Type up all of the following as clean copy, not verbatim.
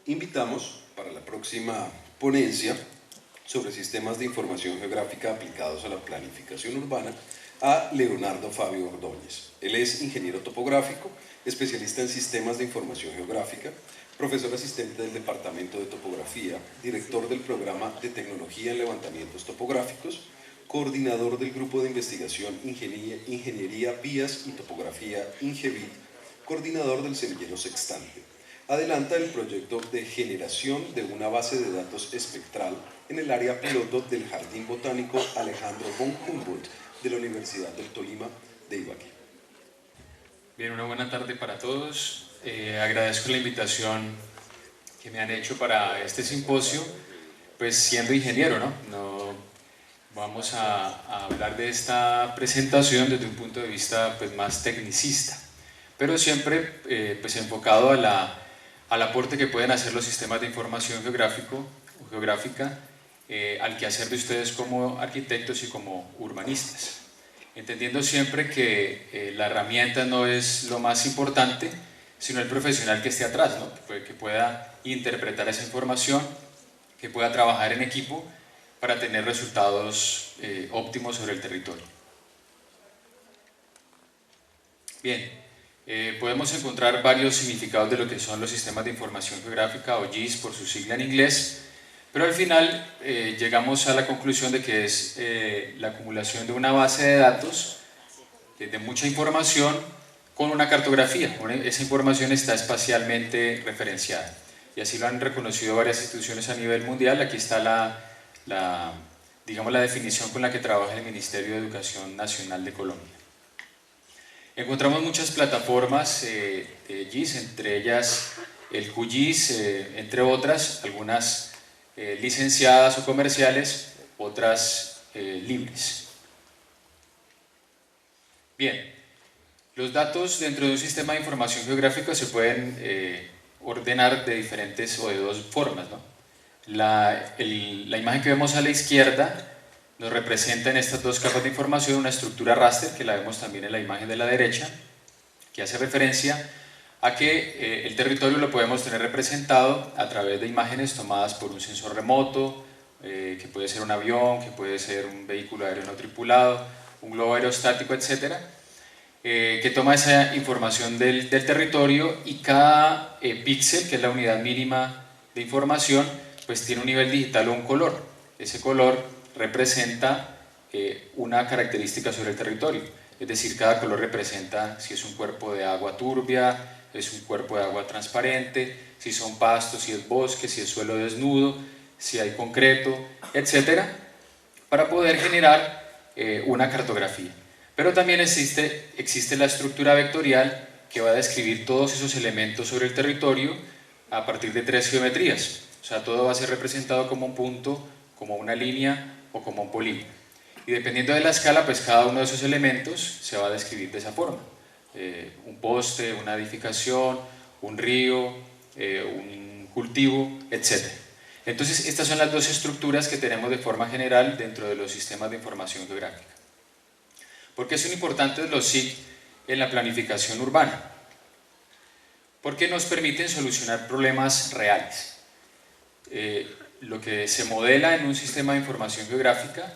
Invitamos para la próxima ponencia sobre sistemas de información geográfica aplicados a la planificación urbana a Leonardo Fabio Ordóñez. Él es ingeniero topográfico, especialista en sistemas de información geográfica, profesor asistente del Departamento de Topografía, director del Programa de Tecnología en Levantamientos Topográficos, coordinador del Grupo de Investigación Ingeniería Vías y Topografía INGEVIT, coordinador del Semillero Sextante. Adelanta el proyecto de generación de una base de datos espectral en el área piloto del Jardín Botánico Alejandro von Humboldt de la Universidad del Tolima de Ibagué. Bien, una buena tarde para todos. Agradezco la invitación que me han hecho para este simposio, pues siendo ingeniero, ¿no? Vamos a hablar de esta presentación desde un punto de vista pues, más tecnicista, pero siempre pues, enfocado al aporte que pueden hacer los sistemas de información geográfica al quehacer de ustedes como arquitectos y como urbanistas, entendiendo siempre que la herramienta no es lo más importante, sino el profesional que esté atrás, ¿no? Que pueda interpretar esa información, que pueda trabajar en equipo para tener resultados óptimos sobre el territorio. Bien, podemos encontrar varios significados de lo que son los sistemas de información geográfica o GIS por su sigla en inglés, pero al final llegamos a la conclusión de que es la acumulación de una base de datos de mucha información con una cartografía. Esa información está espacialmente referenciada y así lo han reconocido varias instituciones a nivel mundial. Aquí está digamos, la definición con la que trabaja el Ministerio de Educación Nacional de Colombia. Encontramos muchas plataformas de GIS, entre ellas el QGIS, entre otras, algunas licenciadas o comerciales, otras libres. Bien, los datos dentro de un sistema de información geográfica se pueden ordenar de diferentes o de dos formas, ¿no? La imagen que vemos a la izquierda nos representa en estas dos capas de información una estructura raster, que la vemos también en la imagen de la derecha, que hace referencia a que el territorio lo podemos tener representado a través de imágenes tomadas por un sensor remoto, que puede ser un avión, que puede ser un vehículo aéreo no tripulado, un globo aerostático, etc., que toma esa información del territorio, y cada píxel, que es la unidad mínima de información, pues tiene un nivel digital o un color. Ese color representa una característica sobre el territorio, es decir, cada color representa si es un cuerpo de agua turbia, es un cuerpo de agua transparente, si son pastos, si es bosque, si es suelo desnudo, si hay concreto, etc., para poder generar una cartografía. Pero también existe la estructura vectorial, que va a describir todos esos elementos sobre el territorio a partir de 3 geometrías. O sea, todo va a ser representado como un punto, como una línea o como un polígono. Y dependiendo de la escala, pues cada uno de esos elementos se va a describir de esa forma. Un poste, una edificación, un río, un cultivo, etc. Entonces, estas son las dos estructuras que tenemos de forma general dentro de los sistemas de información geográfica. ¿Por qué son importantes los SIG en la planificación urbana? Porque nos permiten solucionar problemas reales. Lo que se modela en un sistema de información geográfica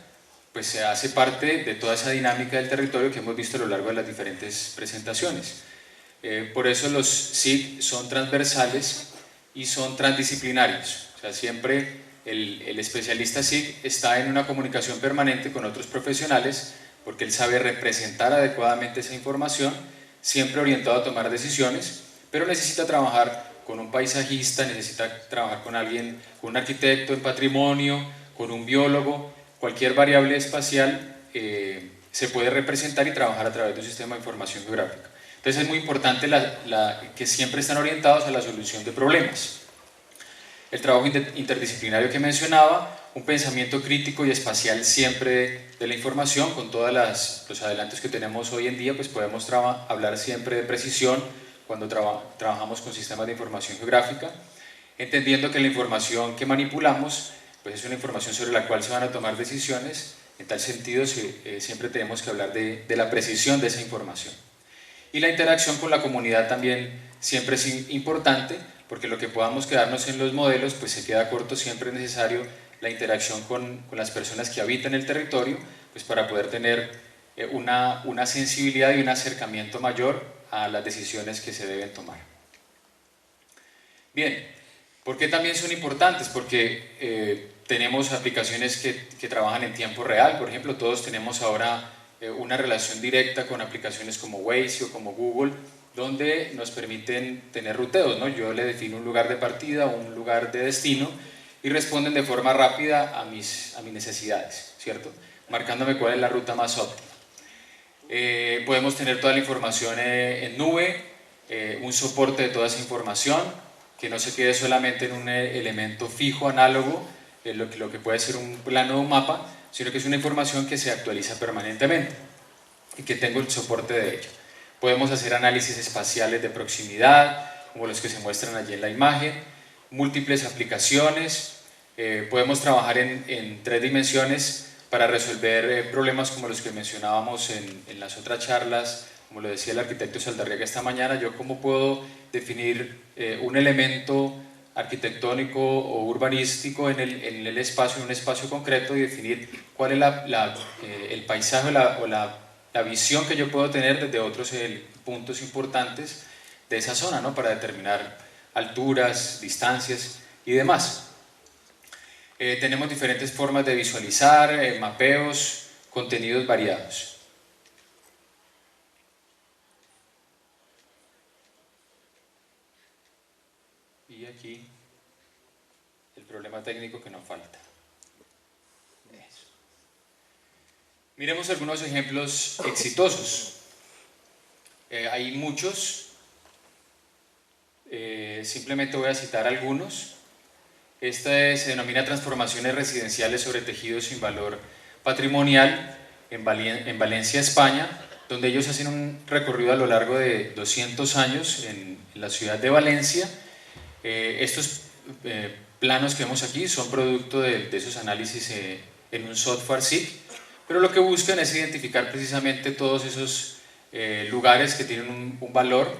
pues se hace parte de toda esa dinámica del territorio que hemos visto a lo largo de las diferentes presentaciones. Por eso los SIG son transversales y son transdisciplinarios. O sea, siempre el especialista SIG está en una comunicación permanente con otros profesionales, porque él sabe representar adecuadamente esa información, siempre orientado a tomar decisiones, pero necesita trabajar con un paisajista, necesita trabajar con alguien, con un arquitecto en patrimonio, con un biólogo. Cualquier variable espacial se puede representar y trabajar a través de un sistema de información geográfica. Entonces es muy importante que siempre están orientados a la solución de problemas. El trabajo interdisciplinario que mencionaba, un pensamiento crítico y espacial siempre de la información. Con todos los adelantos que tenemos hoy en día, pues podemos hablar siempre de precisión cuando trabajamos con sistemas de información geográfica, entendiendo que la información que manipulamos pues es una información sobre la cual se van a tomar decisiones. En tal sentido, siempre tenemos que hablar de la precisión de esa información. Y la interacción con la comunidad también siempre es importante, porque lo que podamos quedarnos en los modelos pues se queda corto, siempre es necesario la interacción con las personas que habitan el territorio, pues para poder tener una sensibilidad y un acercamiento mayor a las decisiones que se deben tomar. Bien, ¿por qué también son importantes? Porque tenemos aplicaciones que trabajan en tiempo real, por ejemplo, todos tenemos ahora una relación directa con aplicaciones como Waze o como Google, donde nos permiten tener ruteos, ¿no? Yo le defino un lugar de partida, un lugar de destino, y responden de forma rápida a mis necesidades, ¿cierto? Marcándome cuál es la ruta más óptima. Podemos tener toda la información en nube, un soporte de toda esa información, que no se quede solamente en un elemento fijo, análogo, lo que puede ser un plano o un mapa, sino que es una información que se actualiza permanentemente y que tengo el soporte de ello. Podemos hacer análisis espaciales de proximidad, como los que se muestran allí en la imagen, múltiples aplicaciones, podemos trabajar en 3 dimensiones para resolver problemas como los que mencionábamos en las otras charlas, como lo decía el arquitecto Saldarriaga esta mañana. Yo cómo puedo definir un elemento arquitectónico o urbanístico en el espacio, en un espacio concreto, y definir cuál es el paisaje o la visión que yo puedo tener desde otros puntos importantes de esa zona, ¿no? Para determinar alturas, distancias y demás. Tenemos diferentes formas de visualizar, mapeos, contenidos variados. Y aquí el problema técnico que nos falta. Eso. Miremos algunos ejemplos exitosos. Hay muchos. Simplemente voy a citar algunos. Esta se denomina transformaciones residenciales sobre tejidos sin valor patrimonial en Valencia, España, donde ellos hacen un recorrido a lo largo de 200 años en la ciudad de Valencia. Estos planos que vemos aquí son producto de esos análisis en un software SIG, pero lo que buscan es identificar precisamente todos esos lugares que tienen un valor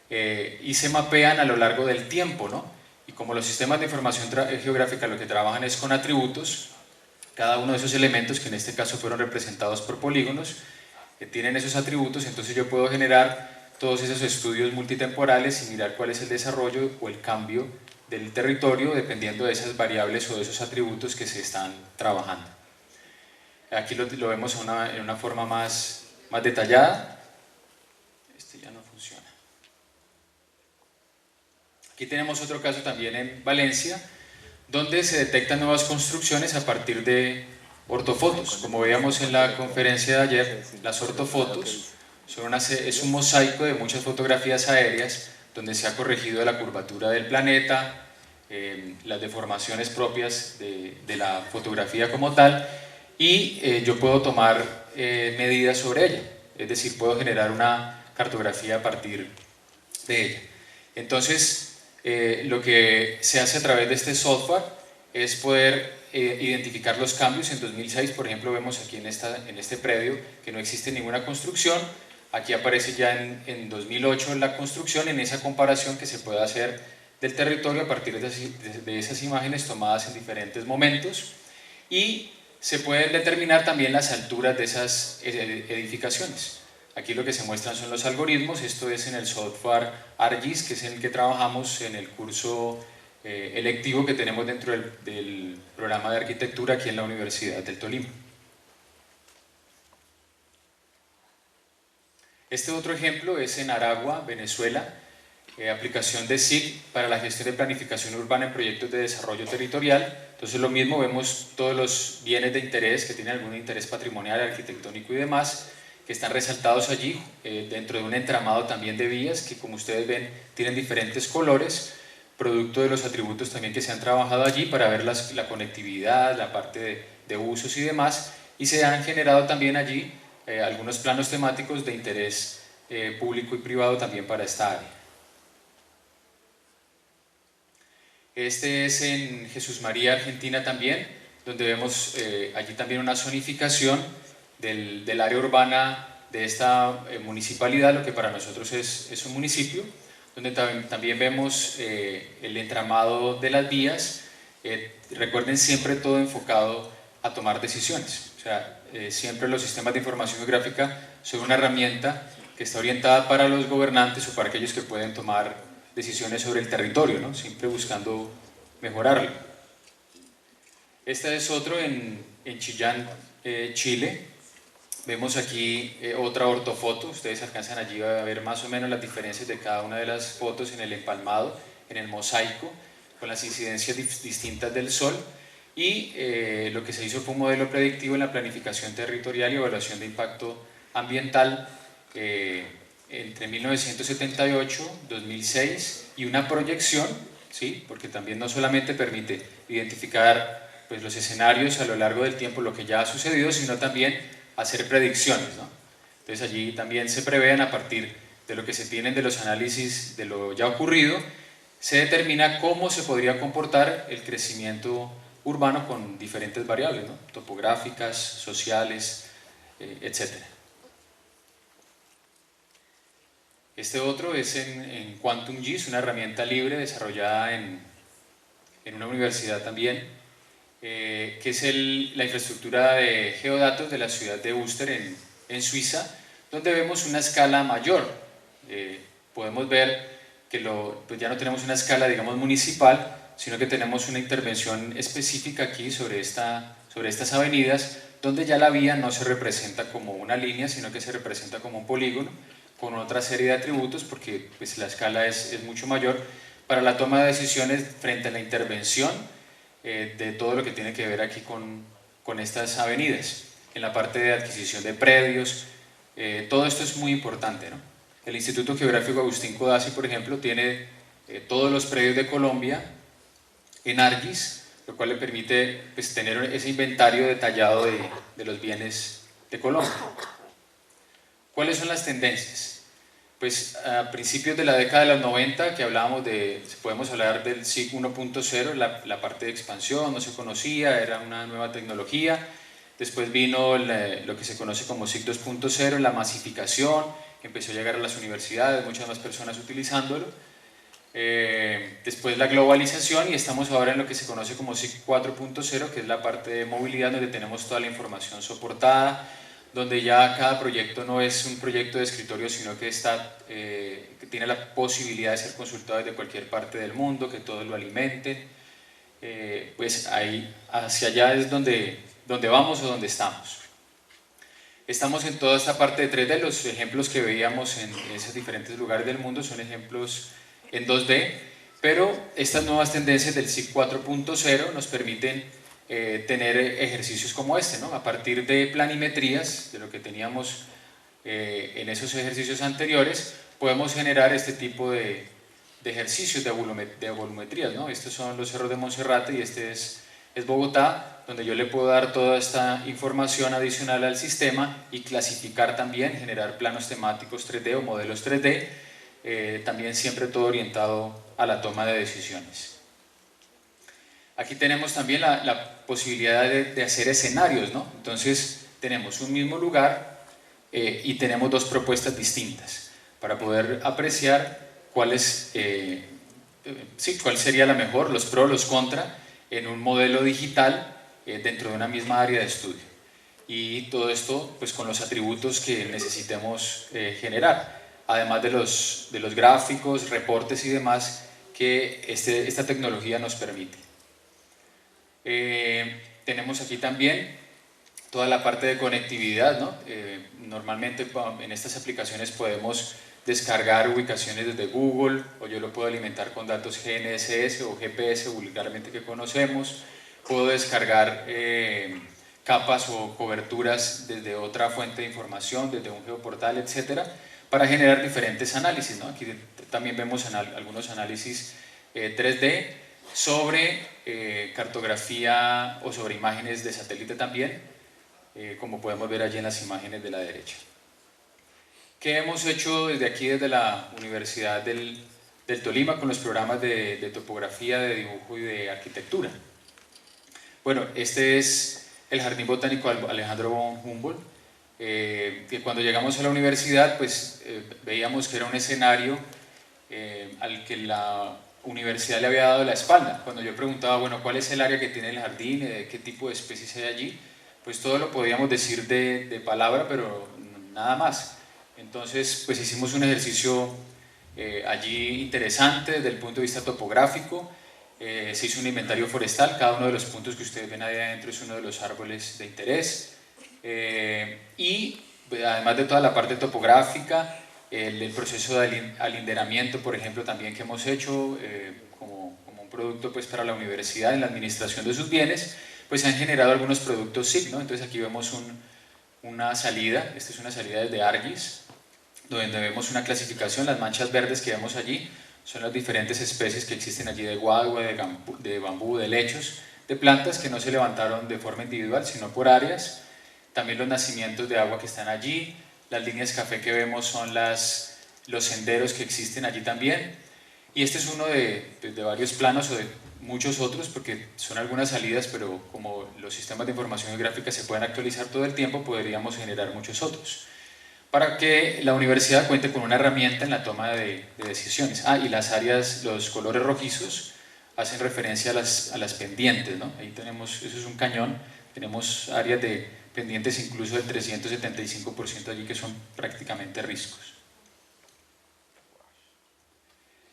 y se mapean a lo largo del tiempo, ¿no? Y como los sistemas de información geográfica lo que trabajan es con atributos, cada uno de esos elementos, que en este caso fueron representados por polígonos, que tienen esos atributos, entonces yo puedo generar todos esos estudios multitemporales y mirar cuál es el desarrollo o el cambio del territorio dependiendo de esas variables o de esos atributos que se están trabajando. Aquí lo vemos en una forma más detallada. Este ya no funciona. Aquí tenemos otro caso también en Valencia, donde se detectan nuevas construcciones a partir de ortofotos. Como veíamos en la conferencia de ayer, las ortofotos es un mosaico de muchas fotografías aéreas donde se ha corregido la curvatura del planeta, las deformaciones propias de la fotografía como tal, y yo puedo tomar medidas sobre ella, es decir, puedo generar una cartografía a partir de ella. Entonces, lo que se hace a través de este software es poder identificar los cambios. En 2006, por ejemplo, vemos aquí en este predio que no existe ninguna construcción. Aquí aparece ya en 2008 la construcción, en esa comparación que se puede hacer del territorio a partir de esas imágenes tomadas en diferentes momentos, y se pueden determinar también las alturas de esas edificaciones. Aquí lo que se muestran son los algoritmos. Esto es en el software ArcGIS, que es en el que trabajamos en el curso electivo que tenemos dentro del programa de arquitectura aquí en la Universidad del Tolima. Este otro ejemplo es en Aragua, Venezuela, aplicación de SIG para la gestión de planificación urbana en proyectos de desarrollo territorial. Entonces lo mismo, vemos todos los bienes de interés que tienen algún interés patrimonial, arquitectónico y demás, que están resaltados allí dentro de un entramado también de vías que, como ustedes ven, tienen diferentes colores, producto de los atributos también que se han trabajado allí para ver la conectividad, la parte de usos y demás, y se han generado también allí algunos planos temáticos de interés público y privado también para esta área. Este es en Jesús María, Argentina también, donde vemos allí también una zonificación del área urbana de esta municipalidad, lo que para nosotros es un municipio, donde también vemos el entramado de las vías. Recuerden siempre todo enfocado a tomar decisiones. O sea, siempre los sistemas de información geográfica son una herramienta que está orientada para los gobernantes o para aquellos que pueden tomar decisiones sobre el territorio, ¿no? Siempre buscando mejorarlo. Este es otro en Chillán, Chile. Vemos aquí otra ortofoto. Ustedes alcanzan allí a ver más o menos las diferencias de cada una de las fotos en el empalmado, en el mosaico, con las incidencias distintas del sol. Y lo que se hizo fue un modelo predictivo en la planificación territorial y evaluación de impacto ambiental entre 1978, 2006 y una proyección, ¿sí? Porque también no solamente permite identificar pues, los escenarios a lo largo del tiempo, lo que ya ha sucedido, sino también hacer predicciones, ¿no? Entonces allí también se prevén a partir de lo que se tienen de los análisis de lo ya ocurrido, se determina cómo se podría comportar el crecimiento urbano con diferentes variables, ¿no? Topográficas, sociales, etc. Este otro es en Quantum GIS, una herramienta libre desarrollada en una universidad también, que es la infraestructura de geodatos de la ciudad de Uster en Suiza, donde vemos una escala mayor. Podemos ver que pues ya no tenemos una escala, digamos, municipal, sino que tenemos una intervención específica aquí sobre estas avenidas, donde ya la vía no se representa como una línea, sino que se representa como un polígono, con otra serie de atributos, porque pues, la escala es mucho mayor, para la toma de decisiones frente a la intervención de todo lo que tiene que ver aquí con estas avenidas. En la parte de adquisición de predios, todo esto es muy importante, ¿no? El Instituto Geográfico Agustín Codazzi, por ejemplo, tiene todos los predios de Colombia en ArcGIS, lo cual le permite pues, tener ese inventario detallado de los bienes de Colombia. ¿Cuáles son las tendencias? Pues a principios de la década de los 90, que hablábamos podemos hablar del SIG 1.0, la parte de expansión no se conocía, era una nueva tecnología. Después vino lo que se conoce como SIG 2.0, la masificación, empezó a llegar a las universidades, muchas más personas utilizándolo. Después la globalización y estamos ahora en lo que se conoce como SIG 4.0, que es la parte de movilidad donde tenemos toda la información soportada, donde ya cada proyecto no es un proyecto de escritorio, sino que que tiene la posibilidad de ser consultado desde cualquier parte del mundo, que todos lo alimenten. Pues ahí, hacia allá es donde vamos o donde estamos. Estamos en toda esta parte de 3D, los ejemplos que veíamos en esos diferentes lugares del mundo son ejemplos en 2D, pero estas nuevas tendencias del SIG 4.0 nos permiten tener ejercicios como este, ¿no? A partir de planimetrías, de lo que teníamos en esos ejercicios anteriores, podemos generar este tipo de ejercicios de volumetrías, ¿no? Estos son los cerros de Monserrate y este es Bogotá, donde yo le puedo dar toda esta información adicional al sistema y clasificar también, generar planos temáticos 3D o modelos 3D, también siempre todo orientado a la toma de decisiones. Aquí tenemos también la posibilidad de hacer escenarios, ¿no? Entonces tenemos un mismo lugar y tenemos dos propuestas distintas para poder apreciar cuál sería la mejor, los pros, los contra, en un modelo digital dentro de una misma área de estudio. Y todo esto pues, con los atributos que necesitemos generar, además de los gráficos, reportes y demás que esta tecnología nos permite. Tenemos aquí también toda la parte de conectividad, ¿no? Normalmente en estas aplicaciones podemos descargar ubicaciones desde Google, o yo lo puedo alimentar con datos GNSS o GPS vulgarmente que conocemos. Puedo descargar capas o coberturas desde otra fuente de información, desde un geoportal, etcétera, para generar diferentes análisis, ¿no? Aquí también vemos algunos análisis 3D sobre cartografía o sobre imágenes de satélite también, como podemos ver allí en las imágenes de la derecha. ¿Qué hemos hecho desde aquí, desde la Universidad del Tolima, con los programas de topografía, de dibujo y de arquitectura? Bueno, este es el Jardín Botánico Alejandro von Humboldt, que cuando llegamos a la universidad, pues veíamos que era un escenario al que la universidad le había dado la espalda. Cuando yo preguntaba, bueno, ¿cuál es el área que tiene el jardín? ¿Qué tipo de especies hay allí? Pues todo lo podíamos decir de palabra, pero nada más. Entonces, pues hicimos un ejercicio allí interesante desde el punto de vista topográfico. Se hizo un inventario forestal, cada uno de los puntos que ustedes ven ahí adentro es uno de los árboles de interés. Y además de toda la parte topográfica, el proceso de alinderamiento, por ejemplo, también que hemos hecho como un producto pues, para la universidad en la administración de sus bienes, pues se han generado algunos productos SIC, ¿no? Entonces aquí vemos una salida, esta es una salida desde Argis, donde vemos una clasificación, las manchas verdes que vemos allí son las diferentes especies que existen allí de guadua, de bambú, de helechos, de plantas que no se levantaron de forma individual, sino por áreas. También los nacimientos de agua que están allí, las líneas café que vemos son los senderos que existen allí también. Y este es uno de varios planos o de muchos otros, porque son algunas salidas, pero como los sistemas de información geográfica se pueden actualizar todo el tiempo, podríamos generar muchos otros, para que la universidad cuente con una herramienta en la toma de decisiones. Y las áreas, los colores rojizos, hacen referencia a las pendientes, ¿no? Ahí tenemos, eso es un cañón, tenemos áreas de pendientes incluso del 375% allí que son prácticamente riscos.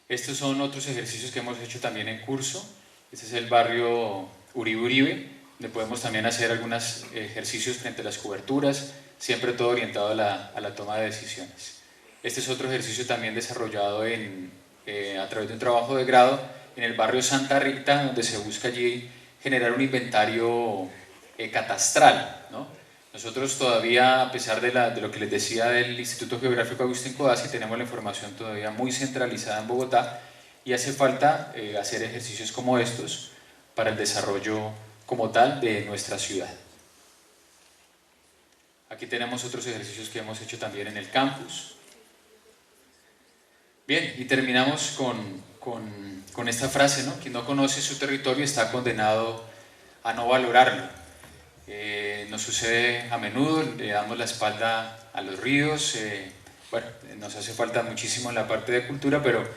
Estos son otros ejercicios que hemos hecho también en curso. Este es el barrio Uribe, donde podemos también hacer algunos ejercicios frente a las coberturas, siempre todo orientado a la toma de decisiones. Este es otro ejercicio también desarrollado a través de un trabajo de grado en el barrio Santa Rita, donde se busca allí generar un inventario catastral, ¿no? Nosotros todavía, a pesar de lo que les decía del Instituto Geográfico Agustín Codazzi, tenemos la información todavía muy centralizada en Bogotá y hace falta hacer ejercicios como estos para el desarrollo como tal de nuestra ciudad. Aquí tenemos otros ejercicios que hemos hecho también en el campus. Bien, y terminamos con esta frase, ¿no? Quien no conoce su territorio está condenado a no valorarlo. Nos sucede a menudo, le damos la espalda a los ríos, bueno, nos hace falta muchísimo en la parte de cultura, pero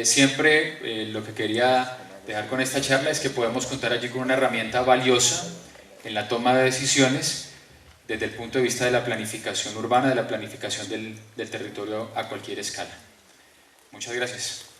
siempre lo que quería dejar con esta charla es que podemos contar allí con una herramienta valiosa en la toma de decisiones desde el punto de vista de la planificación urbana, de la planificación del territorio a cualquier escala. Muchas gracias.